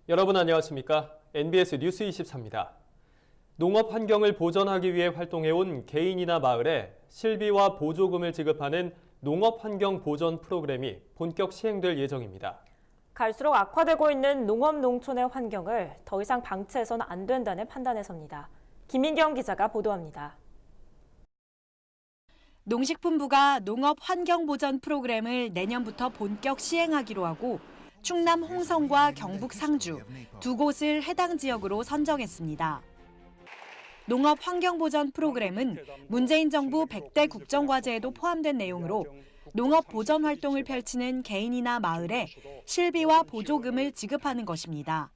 여러분 안녕하십니까? NBS 뉴스 24입니다. 농업 환경을 보전하기 위해 활동해온 개인이나 마을에 실비와 보조금을 지급하는 농업 환경 보전 프로그램이 본격 시행될 예정입니다. 갈수록 악화되고 있는 농업 농촌의 환경을 더 이상 방치해서는 안 된다는 판단에 섭니다. 김인경 기자가 보도합니다. 농식품부가 농업 환경 보전 프로그램을 내년부터 본격 시행하기로 하고 충남 홍성과 경북 상주 두 곳을 해당 지역으로 선정했습니다. 농업 환경 보전 프로그램은 문재인 정부 100대 국정과제에도 포함된 내용으로 농업 보전 활동을 펼치는 개인이나 마을에 실비와 보조금을 지급하는 것입니다.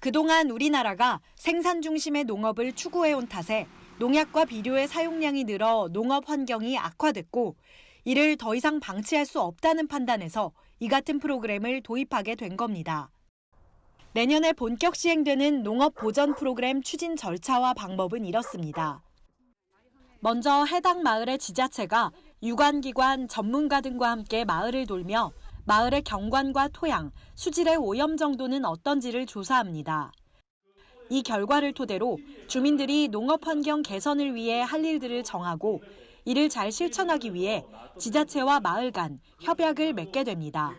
그동안 우리나라가 생산 중심의 농업을 추구해온 탓에 농약과 비료의 사용량이 늘어 농업 환경이 악화됐고 이를 더 이상 방치할 수 없다는 판단에서 이 같은 프로그램을 도입하게 된 겁니다. 내년에 본격 시행되는 농업 보전 프로그램 추진 절차와 방법은 이렇습니다. 먼저 해당 마을의 지자체가 유관기관, 전문가 등과 함께 마을을 돌며 마을의 경관과 토양, 수질의 오염 정도는 어떤지를 조사합니다. 이 결과를 토대로 주민들이 농업 환경 개선을 위해 할 일들을 정하고 이를 잘 실천하기 위해 지자체와 마을 간 협약을 맺게 됩니다.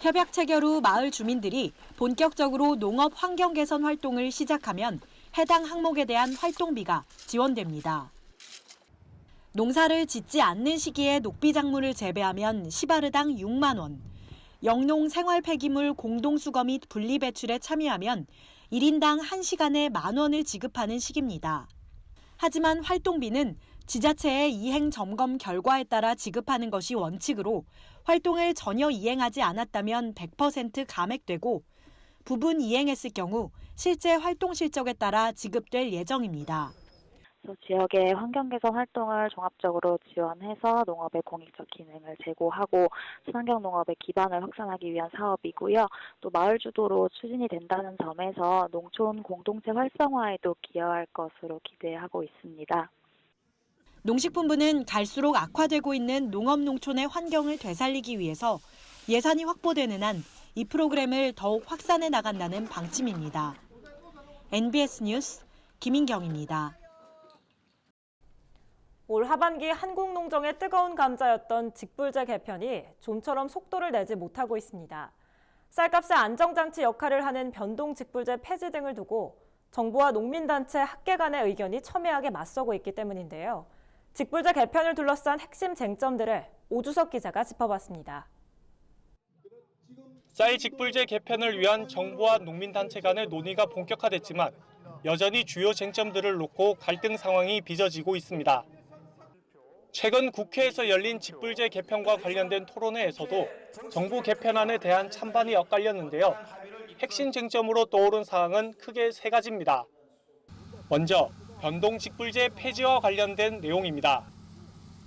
협약 체결 후 마을 주민들이 본격적으로 농업 환경 개선 활동을 시작하면 해당 항목에 대한 활동비가 지원됩니다. 농사를 짓지 않는 시기에 녹비 작물을 재배하면 시바르당 6만 원, 영농 생활 폐기물 공동수거 및 분리배출에 참여하면 1인당 1시간에 10,000원을 지급하는 식입니다. 하지만 활동비는 지자체의 이행 점검 결과에 따라 지급하는 것이 원칙으로 활동을 전혀 이행하지 않았다면 100% 감액되고 부분 이행했을 경우 실제 활동 실적에 따라 지급될 예정입니다. 지역의 환경 개선 활동을 종합적으로 지원해서 농업의 공익적 기능을 제고하고 친환경 농업의 기반을 확산하기 위한 사업이고요. 또 마을 주도로 추진이 된다는 점에서 농촌 공동체 활성화에도 기여할 것으로 기대하고 있습니다. 농식품부는 갈수록 악화되고 있는 농업 농촌의 환경을 되살리기 위해서 예산이 확보되는 한 이 프로그램을 더욱 확산해 나간다는 방침입니다. NBS 뉴스 김인경입니다. 올 하반기 한국 농정의 뜨거운 감자였던 직불제 개편이 좀처럼 속도를 내지 못하고 있습니다. 쌀값의 안정장치 역할을 하는 변동 직불제 폐지 등을 두고 정부와 농민단체, 학계 간의 의견이 첨예하게 맞서고 있기 때문인데요. 직불제 개편을 둘러싼 핵심 쟁점들을 오주석 기자가 짚어봤습니다. 쌀 직불제 개편을 위한 정부와 농민단체 간의 논의가 본격화됐지만 여전히 주요 쟁점들을 놓고 갈등 상황이 빚어지고 있습니다. 최근 국회에서 열린 직불제 개편과 관련된 토론회에서도 정부 개편안에 대한 찬반이 엇갈렸는데요. 핵심 쟁점으로 떠오른 사항은 크게 세 가지입니다. 먼저 변동 직불제 폐지와 관련된 내용입니다.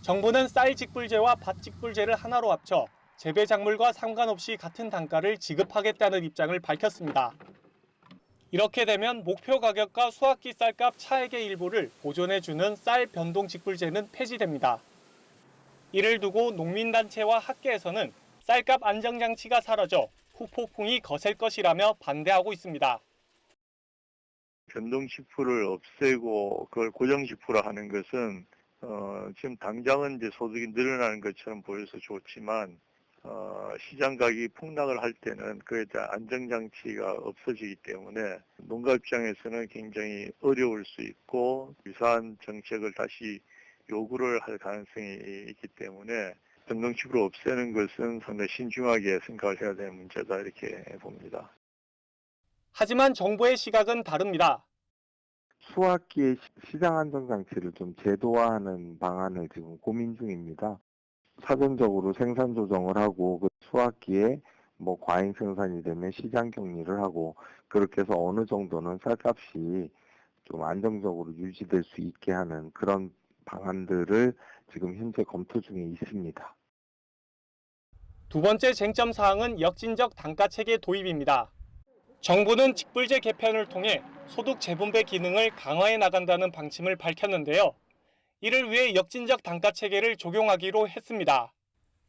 정부는 쌀 직불제와 밭 직불제를 하나로 합쳐 재배 작물과 상관없이 같은 단가를 지급하겠다는 입장을 밝혔습니다. 이렇게 되면 목표 가격과 수확기 쌀값 차액의 일부를 보존해주는 쌀 변동 직불제는 폐지됩니다. 이를 두고 농민단체와 학계에서는 쌀값 안정장치가 사라져 후폭풍이 거셀 것이라며 반대하고 있습니다. 변동 10%를 없애고 그걸 고정 10% 하는 것은 지금 당장은 이제 소득이 늘어나는 것처럼 보여서 좋지만 시장 가격이 폭락을 할 때는 그에 대한 안정장치가 없어지기 때문에 농가 입장에서는 굉장히 어려울 수 있고 유사한 정책을 다시 요구를 할 가능성이 있기 때문에 변동식으로 없애는 것은 상당히 신중하게 생각을 해야 되는 문제다 이렇게 봅니다. 하지만 정부의 시각은 다릅니다. 수확기의 시장 안정장치를 좀 제도화하는 방안을 지금 고민 중입니다. 사전적으로 생산 조정을 하고 그 수확기에 과잉 생산이 되면 시장 격리를 하고 그렇게 해서 어느 정도는 쌀값이 좀 안정적으로 유지될 수 있게 하는 그런 방안들을 지금 현재 검토 중에 있습니다. 두 번째 쟁점 사항은 역진적 단가 체계 도입입니다. 정부는 직불제 개편을 통해 소득 재분배 기능을 강화해 나간다는 방침을 밝혔는데요. 이를 위해 역진적 단가 체계를 적용하기로 했습니다.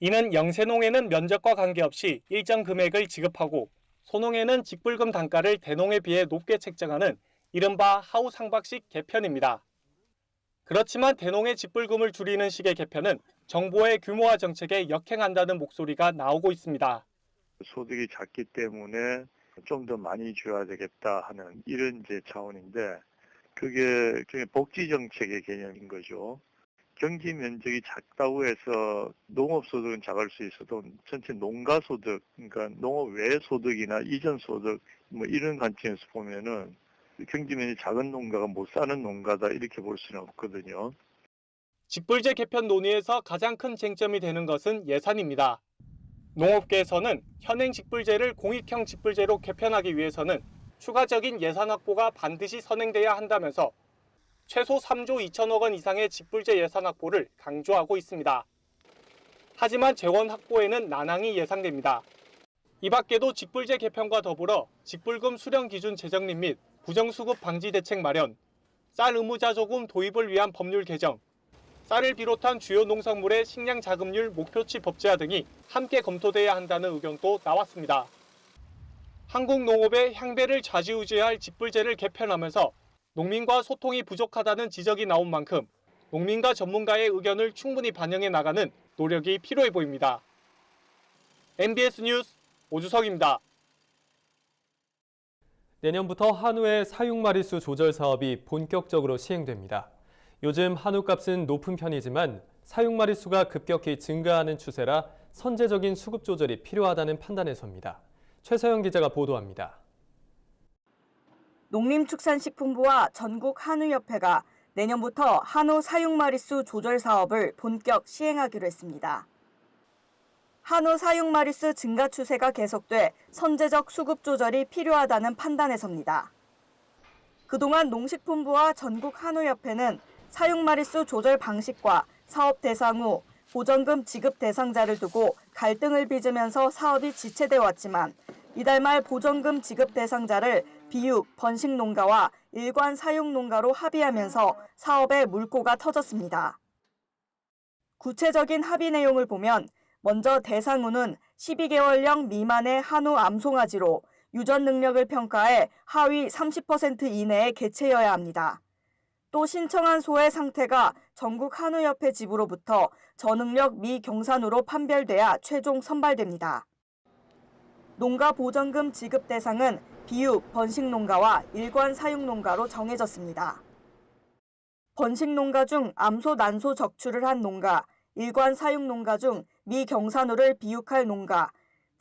이는 영세농에는 면적과 관계없이 일정 금액을 지급하고 소농에는 직불금 단가를 대농에 비해 높게 책정하는 이른바 하우상박식 개편입니다. 그렇지만 대농의 직불금을 줄이는 식의 개편은 정부의 규모화 정책에 역행한다는 목소리가 나오고 있습니다. 소득이 작기 때문에 좀 더 많이 줘야 되겠다 하는 이런 이제 차원인데 그게 복지 정책의 개념인 거죠. 경지 면적이 작다고 해서 농업소득은 작을 수 있어도 전체 농가소득, 그러니까 농업 외 소득이나 이전 소득 뭐 이런 관점에서 보면은 경지 면적이 작은 농가가 못 사는 농가다 이렇게 볼 수는 없거든요. 직불제 개편 논의에서 가장 큰 쟁점이 되는 것은 예산입니다. 농업계에서는 현행 직불제를 공익형 직불제로 개편하기 위해서는 추가적인 예산 확보가 반드시 선행돼야 한다면서 최소 3조 2천억 원 이상의 직불제 예산 확보를 강조하고 있습니다. 하지만 재원 확보에는 난항이 예상됩니다. 이 밖에도 직불제 개편과 더불어 직불금 수령 기준 재정립 및 부정수급 방지 대책 마련, 쌀 의무자 조금 도입을 위한 법률 개정, 쌀을 비롯한 주요 농산물의 식량 자급률 목표치 법제화 등이 함께 검토돼야 한다는 의견도 나왔습니다. 한국 농업의 향배를 좌지우지할 직불제를 개편하면서 농민과 소통이 부족하다는 지적이 나온 만큼 농민과 전문가의 의견을 충분히 반영해 나가는 노력이 필요해 보입니다. MBS 뉴스 오주석입니다. 내년부터 한우의 사육마리수 조절 사업이 본격적으로 시행됩니다. 요즘 한우값은 높은 편이지만 사육마리수가 급격히 증가하는 추세라 선제적인 수급 조절이 필요하다는 판단에서입니다. 최서영 기자가 보도합니다. 농림축산식품부와 전국한우협회가 내년부터 한우 사육마리수 조절 사업을 본격 시행하기로 했습니다. 한우 사육마리수 증가 추세가 계속돼 선제적 수급 조절이 필요하다는 판단에서입니다. 그동안 농식품부와 전국한우협회는 사육마리수 조절 방식과 사업 대상 후 보전금 지급 대상자를 두고 갈등을 빚으면서 사업이 지체돼 왔지만 이달 말 보전금 지급 대상자를 비육, 번식 농가와 일관 사육 농가로 합의하면서 사업에 물꼬가 터졌습니다. 구체적인 합의 내용을 보면 먼저 대상우는 12개월령 미만의 한우 암송아지로 유전 능력을 평가해 하위 30% 이내에 개체여야 합니다. 또 신청한 소의 상태가 전국한우협회 지부로부터 저능력 미경산으로 판별돼야 최종 선발됩니다. 농가 보전금 지급 대상은 비육, 번식 농가와 일관 사육 농가로 정해졌습니다. 번식 농가 중 암소, 난소 적출을 한 농가, 일관 사육 농가 중 미경산우를 비육할 농가,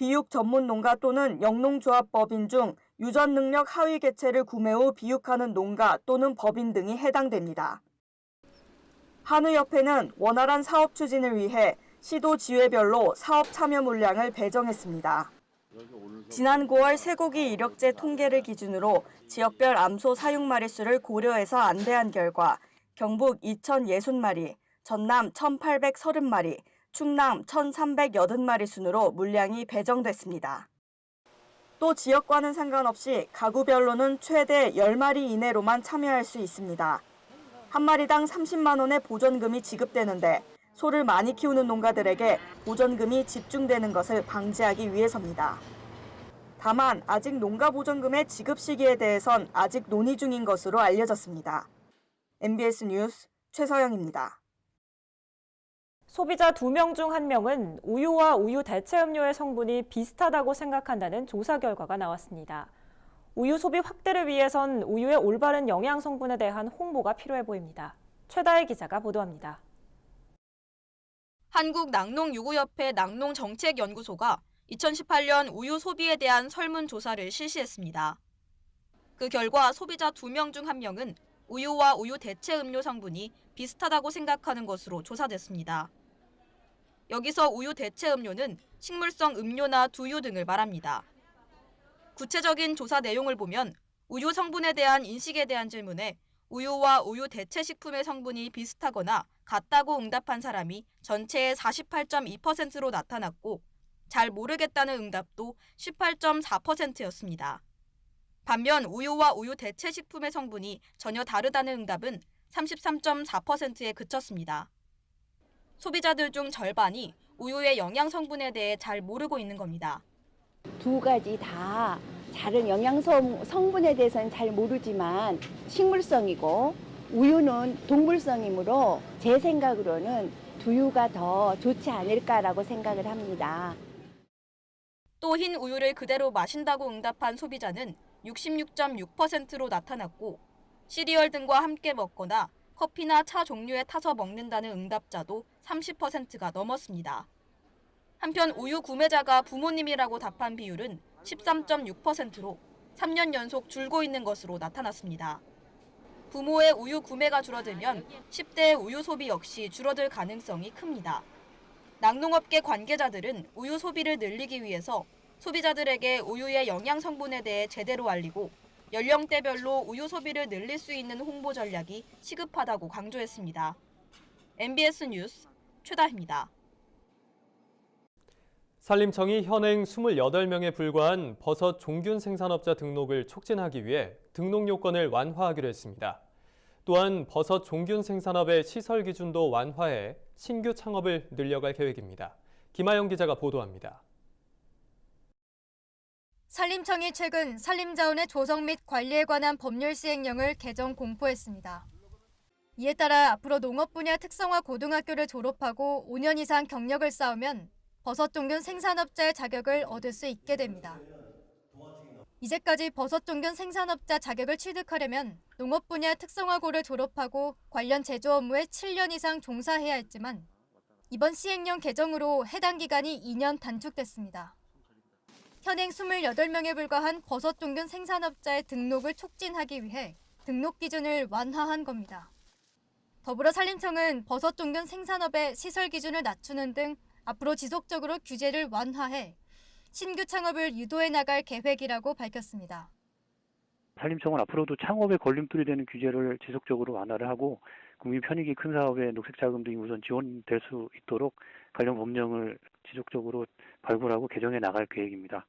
비육 전문 농가 또는 영농조합법인 중 유전 능력 하위 개체를 구매 후 비육하는 농가 또는 법인 등이 해당됩니다. 한우협회는 원활한 사업 추진을 위해 시도 지회별로 사업 참여 물량을 배정했습니다. 지난 9월 쇠고기 이력제 통계를 기준으로 지역별 암소 사육 마리수를 고려해서 안배한 결과 경북 2,060마리, 전남 1,830마리, 충남 1,380마리 순으로 물량이 배정됐습니다. 또 지역과는 상관없이 가구별로는 최대 10마리 이내로만 참여할 수 있습니다. 한 마리당 30만 원의 보전금이 지급되는데 소를 많이 키우는 농가들에게 보전금이 집중되는 것을 방지하기 위해서입니다. 다만 아직 농가 보전금의 지급 시기에 대해선 아직 논의 중인 것으로 알려졌습니다. MBS 뉴스 최서영입니다. 소비자 2명 중 1명은 우유와 우유 대체 음료의 성분이 비슷하다고 생각한다는 조사 결과가 나왔습니다. 우유 소비 확대를 위해선 우유의 올바른 영양 성분에 대한 홍보가 필요해 보입니다. 최다혜 기자가 보도합니다. 한국낙농유구협회 낙농정책연구소가 2018년 우유 소비에 대한 설문조사를 실시했습니다. 그 결과 소비자 2명 중 1명은 우유와 우유 대체 음료 성분이 비슷하다고 생각하는 것으로 조사됐습니다. 여기서 우유 대체 음료는 식물성 음료나 두유 등을 말합니다. 구체적인 조사 내용을 보면 우유 성분에 대한 인식에 대한 질문에 우유와 우유 대체 식품의 성분이 비슷하거나 같다고 응답한 사람이 전체의 48.2%로 나타났고 잘 모르겠다는 응답도 18.4%였습니다. 반면 우유와 우유 대체 식품의 성분이 전혀 다르다는 응답은 33.4%에 그쳤습니다. 소비자들 중 절반이 우유의 영양 성분에 대해 잘 모르고 있는 겁니다. 두 가지 다 다른 영양소 성분에 대해서는 잘 모르지만 식물성이고 우유는 동물성이므로 제 생각으로는 두유가 더 좋지 않을까라고 생각을 합니다. 또 흰 우유를 그대로 마신다고 응답한 소비자는 66.6%로 나타났고 시리얼 등과 함께 먹거나 커피나 차 종류에 타서 먹는다는 응답자도 30%가 넘었습니다. 한편 우유 구매자가 부모님이라고 답한 비율은 13.6%로 3년 연속 줄고 있는 것으로 나타났습니다. 부모의 우유 구매가 줄어들면 10대의 우유 소비 역시 줄어들 가능성이 큽니다. 낙농업계 관계자들은 우유 소비를 늘리기 위해서 소비자들에게 우유의 영양 성분에 대해 제대로 알리고 연령대별로 우유 소비를 늘릴 수 있는 홍보 전략이 시급하다고 강조했습니다. MBS 뉴스 최다희입니다. 산림청이 현행 28명에 불과한 버섯 종균 생산업자 등록을 촉진하기 위해 등록 요건을 완화하기로 했습니다. 또한 버섯 종균 생산업의 시설 기준도 완화해 신규 창업을 늘려갈 계획입니다. 김하영 기자가 보도합니다. 산림청이 최근 산림자원의 조성 및 관리에 관한 법률 시행령을 개정 공포했습니다. 이에 따라 앞으로 농업 분야 특성화 고등학교를 졸업하고 5년 이상 경력을 쌓으면 버섯 종균 생산업자의 자격을 얻을 수 있게 됩니다. 이제까지 버섯 종균 생산업자 자격을 취득하려면 농업 분야 특성화고를 졸업하고 관련 제조 업무에 7년 이상 종사해야 했지만 이번 시행령 개정으로 해당 기간이 2년 단축됐습니다. 현행 28명에 불과한 버섯 종균 생산업자의 등록을 촉진하기 위해 등록 기준을 완화한 겁니다. 더불어 산림청은 버섯 종균 생산업의 시설 기준을 낮추는 등 앞으로 지속적으로 규제를 완화해 신규 창업을 유도해 나갈 계획이라고 밝혔습니다. 산림청은 앞으로도 창업에 걸림돌이 되는 규제를 지속적으로 완화를 하고 국민 편익이 큰 사업에 녹색자금 등이 우선 지원될 수 있도록 관련 법령을 지속적으로 발굴하고 개정해 나갈 계획입니다.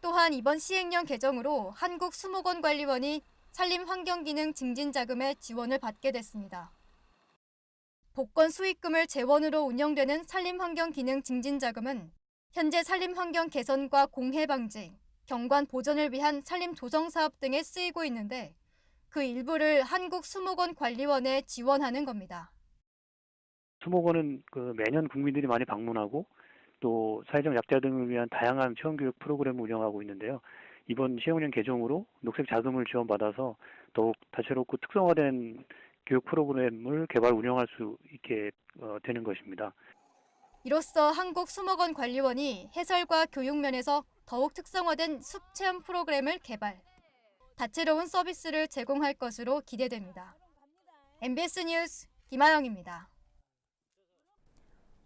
또한 이번 시행령 개정으로 한국수목원관리원이 산림환경기능 증진자금의 지원을 받게 됐습니다. 복권 수익금을 재원으로 운영되는 산림환경기능 증진자금은 현재 산림환경 개선과 공해 방지, 경관 보전을 위한 산림 조성 사업 등에 쓰이고 있는데 그 일부를 한국수목원관리원에 지원하는 겁니다. 수목원은 매년 국민들이 많이 방문하고 또 사회적 약자 등을 위한 다양한 체험교육 프로그램을 운영하고 있는데요. 이번 시행령 개정으로 녹색 자금을 지원받아서 더욱 다채롭고 특성화된 교육 프로그램을 개발 운영할 수 있게 되는 것입니다. 이로써 한국수목원관리원이 해설과 교육 면에서 더욱 특성화된 숲체험 프로그램을 개발, 다채로운 서비스를 제공할 것으로 기대됩니다. MBS 뉴스 김하영입니다.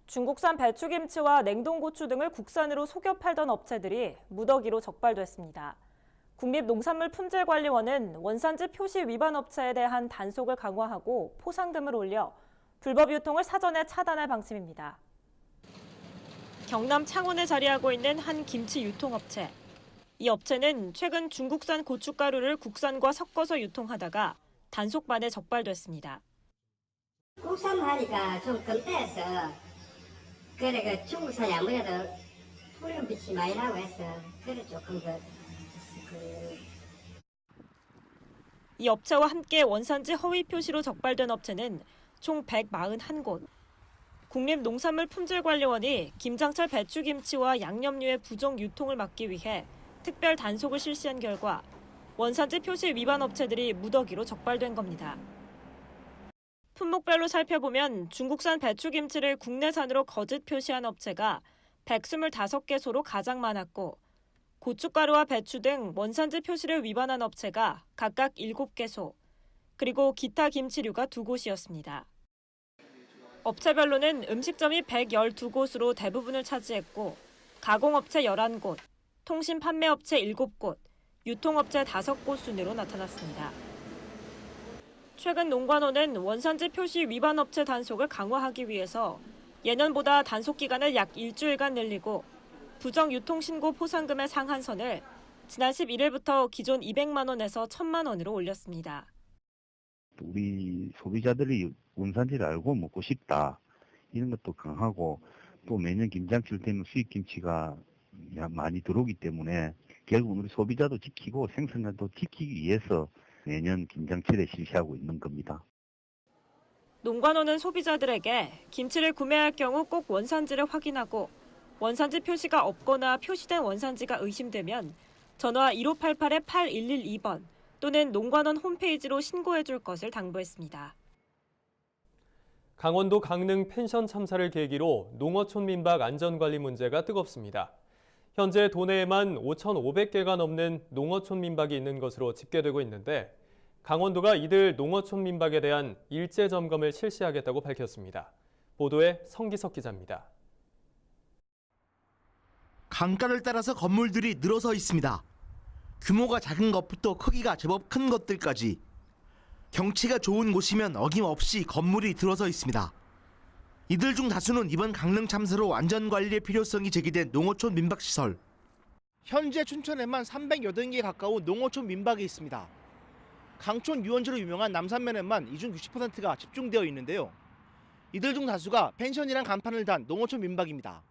중국산 배추김치와 냉동고추 등을 국산으로 속여 팔던 업체들이 무더기로 적발됐습니다. 국립농산물품질관리원은 원산지 표시 위반 업체에 대한 단속을 강화하고 포상금을 올려 불법 유통을 사전에 차단할 방침입니다. 경남 창원에 자리하고 있는 한 김치 유통업체. 이 업체는 최근 중국산 고춧가루를 국산과 섞어서 유통하다가 단속반에 적발됐습니다. 국산 하니까 좀 금태해서 그래 중국산이 아무래도 불륜빛이 많이 나고 해서 그래 조금 이 업체와 함께 원산지 허위 표시로 적발된 업체는 총 141곳. 국립농산물품질관리원이 김장철 배추김치와 양념류의 부정 유통을 막기 위해 특별 단속을 실시한 결과 원산지 표시 위반 업체들이 무더기로 적발된 겁니다. 품목별로 살펴보면 중국산 배추김치를 국내산으로 거짓 표시한 업체가 125개소로 가장 많았고 고춧가루와 배추 등 원산지 표시를 위반한 업체가 각각 7개소, 그리고 기타 김치류가 2곳이었습니다. 업체별로는 음식점이 112곳으로 대부분을 차지했고 가공업체 11곳, 통신 판매업체 7곳, 유통업체 5곳 순으로 나타났습니다. 최근 농관원은 원산지 표시 위반 업체 단속을 강화하기 위해서 예년보다 단속 기간을 약 일주일간 늘리고 부정 유통 신고 포상금의 상한선을 지난 11일부터 기존 200만 원에서 1,000만 원으로 올렸습니다. 우리 소비자들이 원산지를 알고 먹고 싶다. 이런 것도 강하고 또 매년 김장철 되면 수입 김치가 많이 들어오기 때문에 결국은 우리 소비자도 지키고 생산자도 지키기 위해서 매년 김장철에 실시하고 있는 겁니다. 농관원은 소비자들에게 김치를 구매할 경우 꼭 원산지를 확인하고 원산지 표시가 없거나 표시된 원산지가 의심되면 전화 1588-8112번 또는 농관원 홈페이지로 신고해 줄 것을 당부했습니다. 강원도 강릉 펜션 참사를 계기로 농어촌 민박 안전관리 문제가 뜨겁습니다. 현재 도내에만 5,500개가 넘는 농어촌 민박이 있는 것으로 집계되고 있는데 강원도가 이들 농어촌 민박에 대한 일제 점검을 실시하겠다고 밝혔습니다. 보도에 성기석 기자입니다. 강가를 따라서 건물들이 늘어서 있습니다. 규모가 작은 것부터 크기가 제법 큰 것들까지. 경치가 좋은 곳이면 어김없이 건물이 들어서 있습니다. 이들 중 다수는 이번 강릉 참사로 안전관리의 필요성이 제기된 농어촌 민박시설. 현재 춘천에만 380개 가까운 농어촌 민박이 있습니다. 강촌 유원지로 유명한 남산면에만 이 중 60%가 집중되어 있는데요. 이들 중 다수가 펜션이란 간판을 단 농어촌 민박입니다.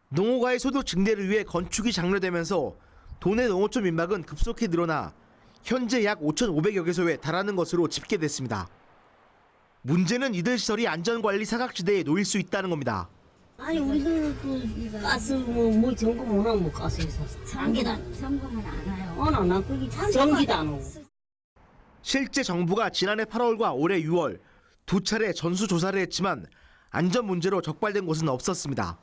농어과의 소득 증대를 위해 건축이 장려되면서 도내 농어촌 민박은 급속히 늘어나 현재 약 5,500여 개소에 달하는 것으로 집계됐습니다. 문제는 이들 시설이 안전관리 사각지대에 놓일 수 있다는 겁니다. 아니 우리들 그 가스 뭐 점검 안 하면 가스에서 전기단 점검은 안 해요. 안 거기 전기도 안 오고. 실제 정부가 지난해 8월과 올해 6월 두 차례 전수조사를 했지만 안전 문제로 적발된 곳은 없었습니다.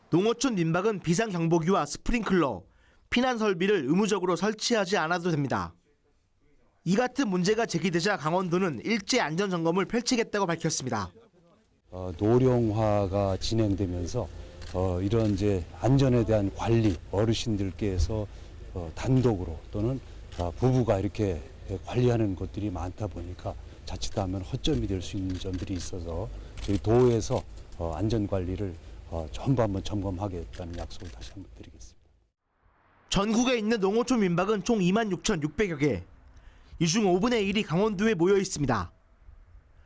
농어촌 민박은 비상경보기와 스프링클러, 피난 설비를 의무적으로 설치하지 않아도 됩니다. 이 같은 문제가 제기되자 강원도는 일제 안전점검을 펼치겠다고 밝혔습니다. 노령화가 진행되면서 이런 이제 안전에 대한 관리 어르신들께서 단독으로 또는 부부가 이렇게 관리하는 것들이 많다 보니까 자칫하면 허점이 될 수 있는 점들이 있어서 저희 도에서 안전 관리를 전부 한번 점검하겠다는 약속을 다시 한번 드리겠습니다. 전국에 있는 농어촌 민박은 총 26,600여 개. 이 중 5분의 1이 강원도에 모여 있습니다.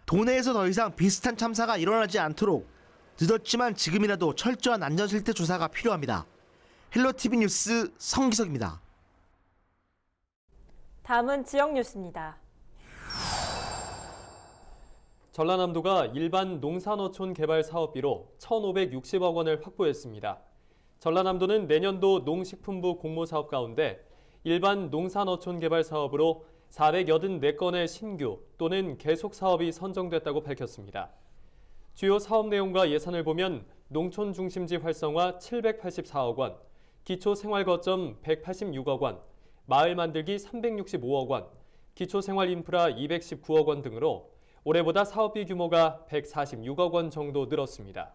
도내에서 더 이상 비슷한 참사가 일어나지 않도록 늦었지만 지금이라도 철저한 안전실태 조사가 필요합니다. 헬로티비 뉴스 성기석입니다. 다음은 지역 뉴스입니다. 전라남도가 일반 농산어촌 개발 사업비로 1,560억 원을 확보했습니다. 전라남도는 내년도 농식품부 공모사업 가운데 일반 농산어촌 개발 사업으로 484건의 신규 또는 계속 사업이 선정됐다고 밝혔습니다. 주요 사업 내용과 예산을 보면 농촌 중심지 활성화 784억 원, 기초생활거점 186억 원, 마을 만들기 365억 원, 기초생활인프라 219억 원 등으로 올해보다 사업비 규모가 146억 원 정도 늘었습니다.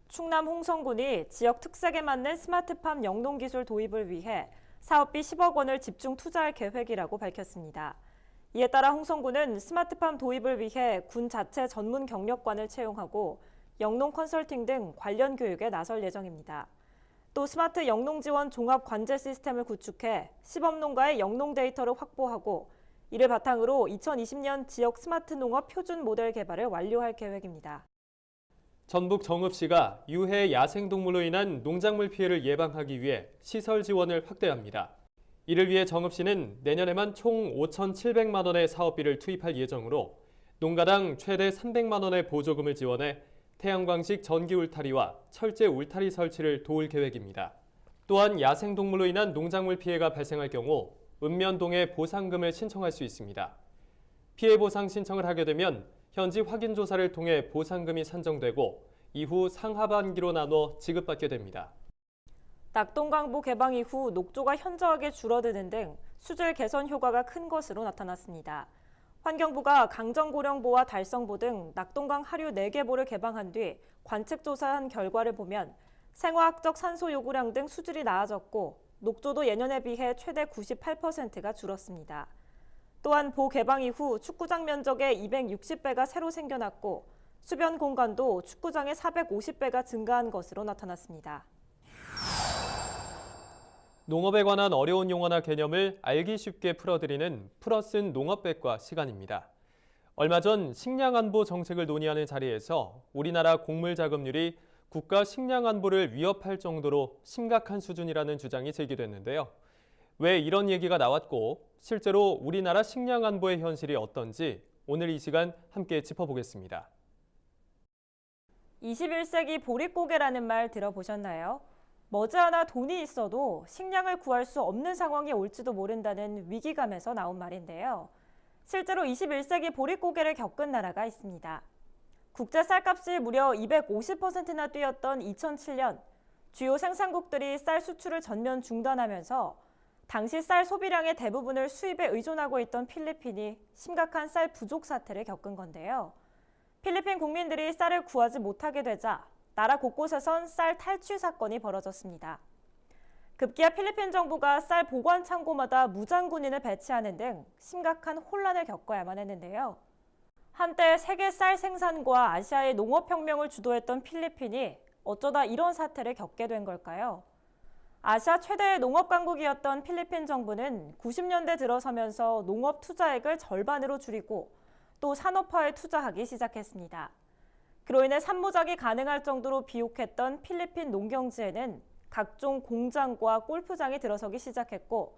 충남 홍성군이 지역 특색에 맞는 스마트팜 영농기술 도입을 위해 사업비 10억 원을 집중 투자할 계획이라고 밝혔습니다. 이에 따라 홍성군은 스마트팜 도입을 위해 군 자체 전문 경력관을 채용하고 영농 컨설팅 등 관련 교육에 나설 예정입니다. 또 스마트 영농 지원 종합 관제 시스템을 구축해 시범농가의 영농 데이터를 확보하고 이를 바탕으로 2020년 지역 스마트 농업 표준 모델 개발을 완료할 계획입니다. 전북 정읍시가 유해 야생동물로 인한 농작물 피해를 예방하기 위해 시설 지원을 확대합니다. 이를 위해 정읍시는 내년에만 총 5,700만 원의 사업비를 투입할 예정으로 농가당 최대 300만 원의 보조금을 지원해 태양광식 전기 울타리와 철제 울타리 설치를 도울 계획입니다. 또한 야생동물로 인한 농작물 피해가 발생할 경우 읍면동에 보상금을 신청할 수 있습니다. 피해 보상 신청을 하게 되면 현지 확인 조사를 통해 보상금이 산정되고 이후 상하반기로 나눠 지급받게 됩니다. 낙동강보 개방 이후 녹조가 현저하게 줄어드는 등 수질 개선 효과가 큰 것으로 나타났습니다. 환경부가 강정고령보와 달성보 등 낙동강 하류 4개 보를 개방한 뒤 관측 조사한 결과를 보면 생화학적 산소 요구량 등 수질이 나아졌고 녹조도 예년에 비해 최대 98%가 줄었습니다. 또한 보 개방 이후 축구장 면적의 260배가 새로 생겨났고 수변 공간도 축구장의 450배가 증가한 것으로 나타났습니다. 농업에 관한 어려운 용어나 개념을 알기 쉽게 풀어드리는 풀어쓴 농업백과 시간입니다. 얼마 전 식량안보 정책을 논의하는 자리에서 우리나라 곡물 자급률이 국가 식량 안보를 위협할 정도로 심각한 수준이라는 주장이 제기됐는데요. 왜 이런 얘기가 나왔고 실제로 우리나라 식량 안보의 현실이 어떤지 오늘 이 시간 함께 짚어보겠습니다. 21세기 보릿고개라는 말 들어보셨나요? 머지않아 돈이 있어도 식량을 구할 수 없는 상황이 올지도 모른다는 위기감에서 나온 말인데요. 실제로 21세기 보릿고개를 겪은 나라가 있습니다. 국제 쌀값이 무려 250%나 뛰었던 2007년, 주요 생산국들이 쌀 수출을 전면 중단하면서 당시 쌀 소비량의 대부분을 수입에 의존하고 있던 필리핀이 심각한 쌀 부족 사태를 겪은 건데요. 필리핀 국민들이 쌀을 구하지 못하게 되자 나라 곳곳에선 쌀 탈취 사건이 벌어졌습니다. 급기야 필리핀 정부가 쌀 보관 창고마다 무장군인을 배치하는 등 심각한 혼란을 겪어야만 했는데요. 한때 세계 쌀 생산과 아시아의 농업혁명을 주도했던 필리핀이 어쩌다 이런 사태를 겪게 된 걸까요? 아시아 최대의 농업 강국이었던 필리핀 정부는 90년대 들어서면서 농업 투자액을 절반으로 줄이고 또 산업화에 투자하기 시작했습니다. 그로 인해 산모작이 가능할 정도로 비옥했던 필리핀 농경지에는 각종 공장과 골프장이 들어서기 시작했고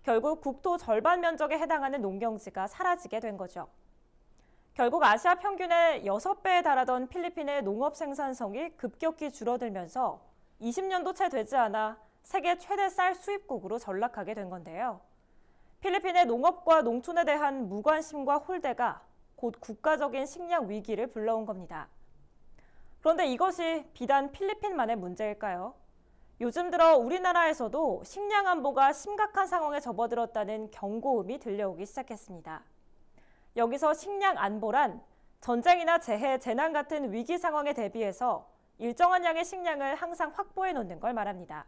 결국 국토 절반 면적에 해당하는 농경지가 사라지게 된 거죠. 결국 아시아 평균의 6배에 달하던 필리핀의 농업 생산성이 급격히 줄어들면서 20년도 채 되지 않아 세계 최대 쌀 수입국으로 전락하게 된 건데요. 필리핀의 농업과 농촌에 대한 무관심과 홀대가 곧 국가적인 식량 위기를 불러온 겁니다. 그런데 이것이 비단 필리핀만의 문제일까요? 요즘 들어 우리나라에서도 식량 안보가 심각한 상황에 접어들었다는 경고음이 들려오기 시작했습니다. 여기서 식량 안보란 전쟁이나 재해, 재난 같은 위기 상황에 대비해서 일정한 양의 식량을 항상 확보해 놓는 걸 말합니다.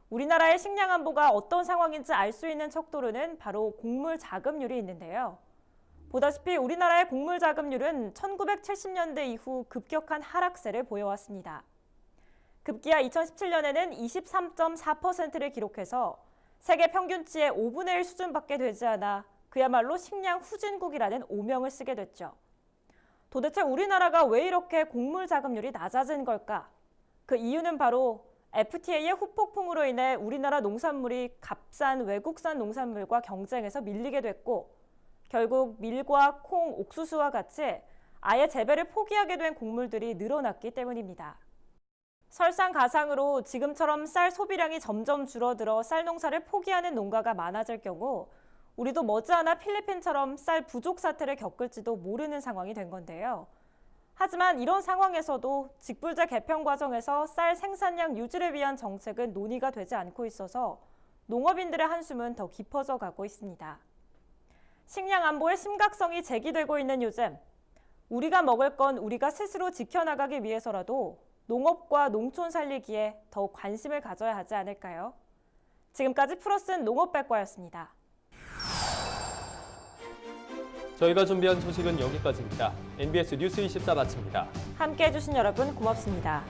우리나라의 식량 안보가 어떤 상황인지 알 수 있는 척도로는 바로 곡물 자급률이 있는데요. 보다시피 우리나라의 곡물 자급률은 1970년대 이후 급격한 하락세를 보여왔습니다. 급기야 2017년에는 23.4%를 기록해서 세계 평균치의 5분의 1 수준밖에 되지 않아 그야말로 식량 후진국이라는 오명을 쓰게 됐죠. 도대체 우리나라가 왜 이렇게 곡물 자급률이 낮아진 걸까? 그 이유는 바로 FTA의 후폭풍으로 인해 우리나라 농산물이 값싼 외국산 농산물과 경쟁해서 밀리게 됐고 결국 밀과 콩, 옥수수와 같이 아예 재배를 포기하게 된 곡물들이 늘어났기 때문입니다. 설상가상으로 지금처럼 쌀 소비량이 점점 줄어들어 쌀 농사를 포기하는 농가가 많아질 경우 우리도 머지않아 필리핀처럼 쌀 부족 사태를 겪을지도 모르는 상황이 된 건데요. 하지만 이런 상황에서도 직불제 개편 과정에서 쌀 생산량 유지를 위한 정책은 논의가 되지 않고 있어서 농업인들의 한숨은 더 깊어져 가고 있습니다. 식량 안보의 심각성이 제기되고 있는 요즘, 우리가 먹을 건 우리가 스스로 지켜나가기 위해서라도 농업과 농촌 살리기에 더 관심을 가져야 하지 않을까요? 지금까지 풀어쓴 농업백과였습니다. 저희가 준비한 소식은 여기까지입니다. NBS 뉴스 24 마칩니다. 함께해 주신 여러분 고맙습니다.